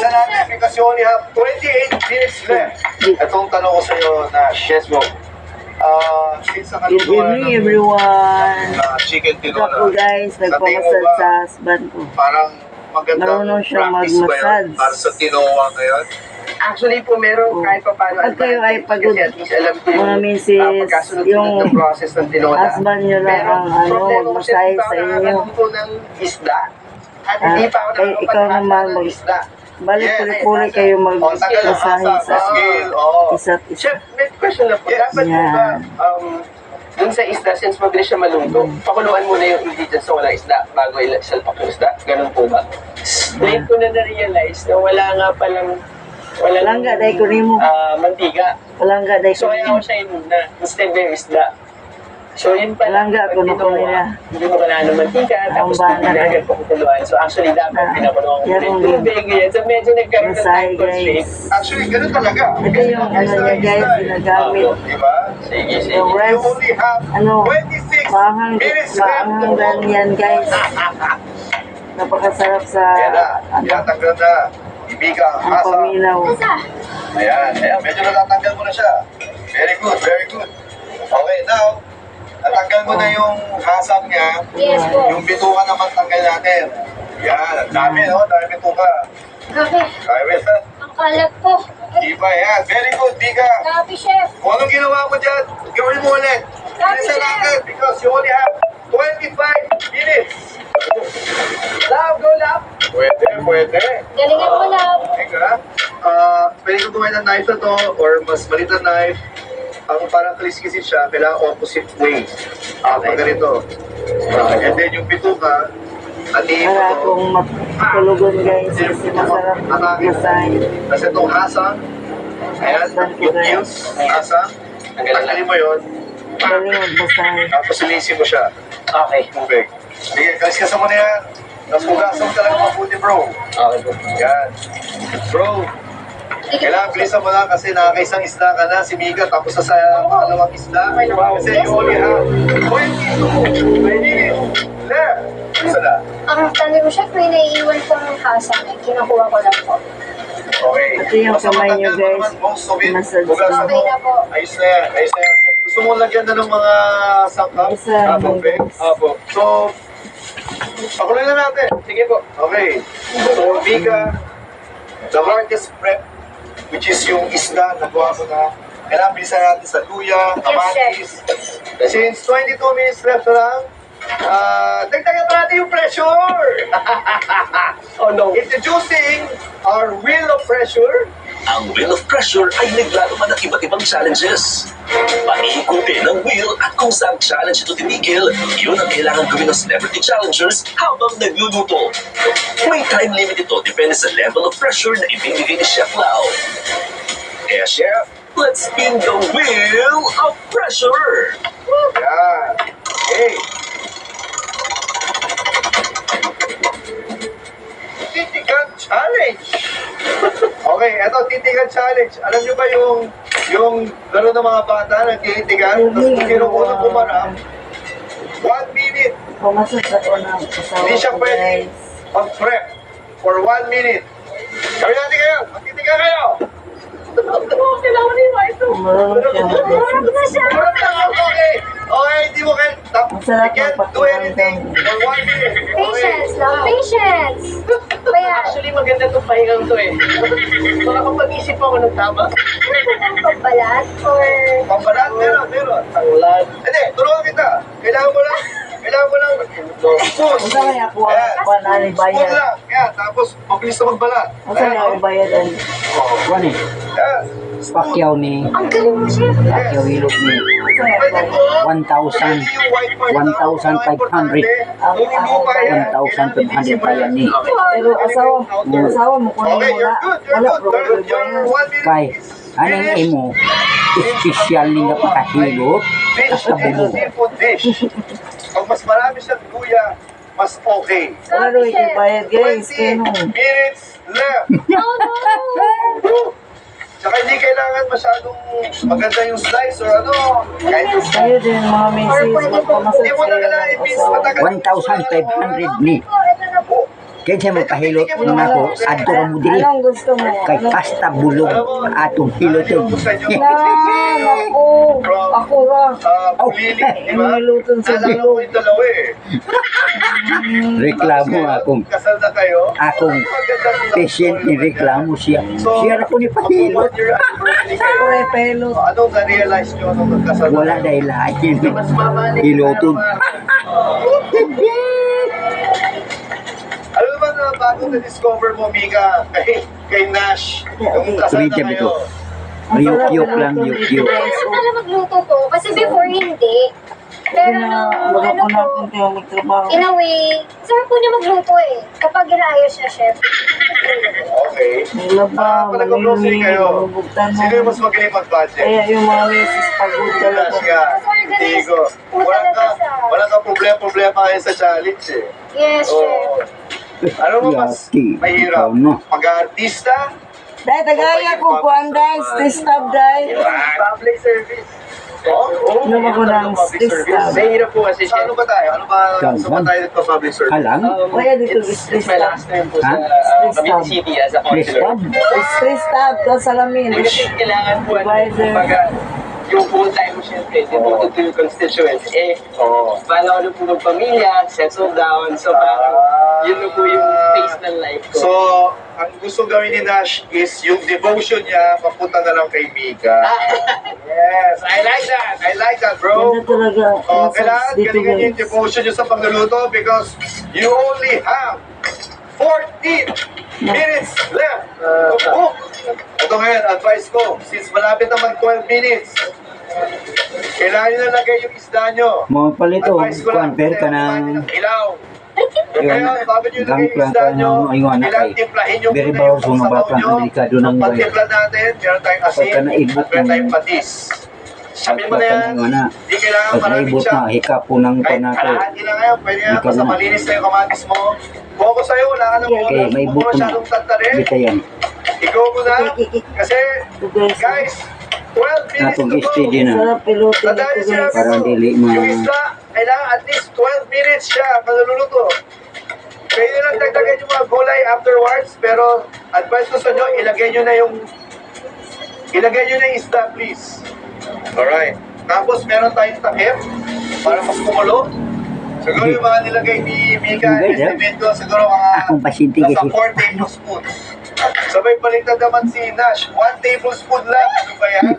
natin because you only have 28 minutes left. Itong tanong ko sa iyo na yes mo. Since ang Good evening, everyone. Chicken Ito tinola. po guys, nagpamasad sa husband ko. Parang magandang Marunong siya practice ba yun mag-massage. para sa tinola ngayon? Actually po, meron kahit pa paano Pag kayo ay pagod, kasi at least alam ko yung mga misis, pagkasunod-sunod yung ng process ng tinola. husband nyo lang Pero ang problema ko siya, magmasahe hindi pa sa ako inyo. nakakaluto ng isda. At hindi pa ako Kay ikaw naman nakakapagkakita ng mag- isda. Balik puli-puli kayo mag-masahe sa Skill, oo. isa't isa. Chef, may question na po. Yes. Dapat po ba, Yan. dun sa isda, since mabilis siya maluto, pakuluan muna yung ingredients na wala isda bago isalpak yung isda. Ganun po ba? Late ko na na-realize na wala nga palang Palangga, dahil ko rin mo. mantika. Palangga, dahil ko So, rin kaya mo. ako siya inuna. Instead na yung isda. So, yun pala. Palangga, pag kuno ko ginawa, nila. hindi mo kailangan ng mantika, tapos Ang banat. pinagagad pa kukuluan. So, actually, dapat pinakuloan ko Yan yung ang tubig. Ganyan. So, medyo nagkaroon ng masahe, time constraint. guys. Actually, ganun talaga. Ito yung ano niya guys, ginagamit. Diba? Sige, sige. Yung You rest, only have ano, 26 maanghang, minutes left to maanghang go. yan guys. Napakasarap sa, Yan na, ano, tinatanggal na. Ibigang ang asa. paminaw. Ayan, medyo natatanggal mo na siya. Very good, very good. Okay, now, natanggal mo na yung hasang niya. Yes po. Yung bituka naman tanggal natin. Yan, ang dami, no? Dami bituka. Grabe. Kaya, Ang kalat po. iba yan. Very good, Bika. Grabe, chef. Kung anong ginawa mo dyan, gawin mo ulit. Bilisan natin because you only have 25 minutes. Love, go love. Pwede, pwede. Galingan mo lang. Teka, pwede ko gawin ng knife na to or mas maliit na knife. Ang parang kriskisi siya, kailangan opposite way. Pag ganito. And then yung bituka, atiin mo Para to. akong matulugon guys, kasi masarap masahe. Kasi itong hasang, ayan, yung gills, hasang, tanggalin mo yun, Galing magmasahe. tapos linisin mo siya. Okay. Tubig. Sige, kaliskasan mo na yan. Tapos hugasan mo talaga mabuti, bro. Okay po. Yan. Bro, kailangan bilisan mo lang kasi nakakaisang isda ka na, si Mika, tapos sa pangalawang isda. Kasi you only have 22 minutes left. Isa na. Ang tanong mo, chef, may naiiwan pong hasang. Kinukuha ko lang po. Okay. Ito yung Basta kamay niyo, matanggal mo guys. naman most of it. Massage Hugasan Okay mo. na po. Ayos na yan, ayos na yan. Gusto mo lagyan na ng mga sangkap? Isa, Tubig? Apo. So, pakuloy na natin. Sige po. Okay. So, Mika, the hardest prep, which is yung isda, nagawa mo na. Kailangan bilisan natin sa luya, kamatis. Since 22 minutes left na lang, dagdagan pa natin yung pressure. Oh no. Introducing our wheel of pressure. Ang Wheel of Pressure ay naglalaman ng iba't ibang challenges. Paikutin ang wheel at kung saan challenge ito tinigil, yun ang kailangan gawin ng celebrity challengers habang nagluluto. May time limit ito depende sa level of pressure na ibibigay ni Chef Lau. Kaya Chef, let's spin the Wheel of Pressure! Yan. Okay. Titigan challenge. Okay, eto titigan challenge. Alam niyo ba yung gano'n ng mga bata nagtitigan, tapos kung sino unang pumarap, 1 minute, Pumasok ako ng asawa hindi siya ko pwede guys. mag-prep for 1 minute. Gawin natin kayo, magtitigan kayo. Marunong siya mag-massage. Purap lang, okay. Okay, hindi mo kayo, Masarap you can't do magpakulang anything for 1 minute. Patience lang. Patience. Kaya, Actually, maganda itong pahingang to eh. Makakapag-isip ako ng tama. ano ba ng pagbalat? Or, Pambalat, meron. Tanglad. Hindi, turuan kita. Kailangan mo lang spoon. Unsa kaya ako Ayan. ang panali Spoon bayad? lang. Yan, tapos mabilis na magbalat. Unsa kaya ang bayad ang Kuan eh, Yan. Pacquiao ni ang galing mo, chef. Pacquiao hilot ni Pwede po. 1,000 Pwede yung white part lang. 1,500. Ang hindi pa yan. 1,500 pa yan ni pero asawa mo kunin Okay, mo you're na. good. Wala You're problema You're bayad. 1 minute. kay anong imo espesyal ni nga pakahilot Fish sa and bubo. seafood dish. Pag mas marami siyang luya, mas okay. Wala daw yung bayad guys. Kaya 20 nung minutes left. No, no. Tsaka hindi kailangan masyadong maganda yung slice or ano. Kahit kayo din mga misis, magpamassage Hindi mo na kayo kailangan ng i-miss asawa. matagal. 1,500 ni Ito na po. Kaya siya magpahilot ng ako, adto ka mo dili. Anong gusto mo? Kay kasta bulog atong hiloton. Ako. Ako lang. Oh, Lili, di ba? Niluton sa Naalala ko yung dalawa eh. reklamo akong Kasal na kayo. akong patient ni reklamo siya. Siya na ko ni pahilot. Mag-1 year anniversary kayo. Pure pelot. Anong na-realize nyo nung nagkasal na Wala kayo? dahil lahat yun. Mas mamalig. Hiloton. Ano naman na bago na-discover mo, Mika, kay Nash, nung kasal na Kulit kayo? ito. Yuk-yuk lang, yuk-yuk. Ano magluto to? Kasi before hindi. Pero nung Baga ano po na po, kung tayo magtrabaho. in a way, sarap po niya magluto eh. Kapag inaayos niya, chef. Okay. Nilaba, Pag nag-grocery kayo, bubugtan sino yung mas magaling mag-budget? Kaya yung mga misis pagod talaga. Nash ka. Digo. Wala ka problema kayo sa challenge eh. Yes, chef. Oo. Ano mo mas Yati, mahirap? ikaw na. Pag-artista? Dahil tagaya ko, kuhan dahil, stop dahil. Public service. Oo. Ano ba ko ng Public stress service. tab? Mahirap po kasi Sa ano ba tayo? Ano ba? Saan Saan ba ba? tayo nagpa-public service? Halang? Kaya dito, it's stress my tab. last time po Ha? sa Cavite City as a Please, counselor. Rob. Stress tab, to salamin. Kasi kailangan po, Supervisor. kumbaga, yung full time mo siyempre, devoted to your constituents. Bala ko na po ng pamilya, settle down, so parang yun na po yung face ng life ko. So, ang gusto gawin ni Nash is yung devotion niya mapunta na lang kay Mika. Yes, I like that, bro. Ganda talaga. Oh, Ang kailangan dito, galingan niyo yung guys. devotion niyo sa pagluluto because you only have 14 minutes left to cook. Ito ngayon, advice ko, since malapit na mag 12 minutes, kailangan nyo na lagay yung isda nyo. Mga palito, Advice ko lang, compare ka kumain ng ilaw. Ayun, Kaya, bago nyo lagay yung gangplang isda ka nyo, ng ayun, anak kailangan ay timplahin nyo very muna yung powerful na pagsabaw batang nyo. delikado ng Ang buhay. pagtimpla natin, meron tayong asin, Pagka naibot at meron ng- tayong patis. Sabi mo na Pagka yan, ng ano, hindi kailangan pag maraming naibot siya. na, hikap po ng Kahit panato. kalahati na ngayon, pwede nga, Ikaw basta na. malinis na yung kamatis mo. Focus sa'yo, wala ka nang Okay, Okay, oras, may huwag mo buto na. masyadong tantarin. Bita yan. Ikaw muna, kasi, guys, 12 minutes Atong to go. steady na. Sarap pilotin Tandaan ito, niyo sila, guys. Parang dili yung isda, kailangan at least 12 minutes siya kaluluto. Pwede lang dagdagan yung mga gulay afterwards, pero advice ko sa inyo, ilagay nyo na yung isda, please. Alright. Tapos meron tayong takip para mas kumulo. Siguro yung mga nilagay ni Mika, Okay, yeah. estimate ko siguro mga Akong pasyente nasa kasi. 4 tablespoons. Sabay baliktad naman si Nash, 1 tablespoon lang. Ano ba yan?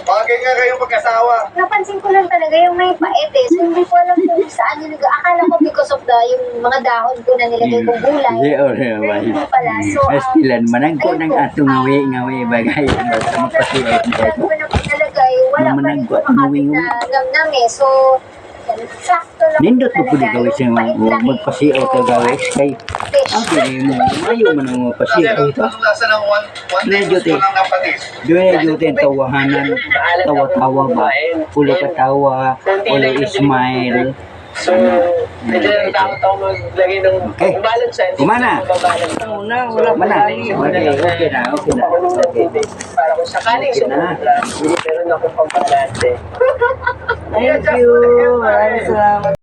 Bagay nga kayo mag-asawa. Napansin ko lang talaga yung may pait eh. So hindi ko alam kung saan nilagay. Akala ko because of yung mga dahon ko na nilagay kong gulay. Di o Pero naman. hindi pala. So, Pastilan, manangko ng atong ngawi bagay. Basta magpasilat na Kaya ito. ko na nilagay, wala pa rin Manangko at kumakapit ngawi. na namnam eh. So, sakto lang Nindot mo po di talaga. gawin sa Yung pait lang eh. magpasiyaw ka gawin. Kay, Fish. ang pili mo, ayaw mo nang magpasiyaw ito. Anong lasa ng 1 Medyo, tablespoon lang ng patis? Doon na yung tawahanan, tawa-tawa ba? Puli ka tawa, puli smile. So, medyo natakot ako maglagay ng Okay. balance siya. Kumana. Una, wala pa Mana? tayo. Okay na. Okay. Para kung sakaling Okay na. sumubra, meron akong pambalante. Thank you. Maraming salamat.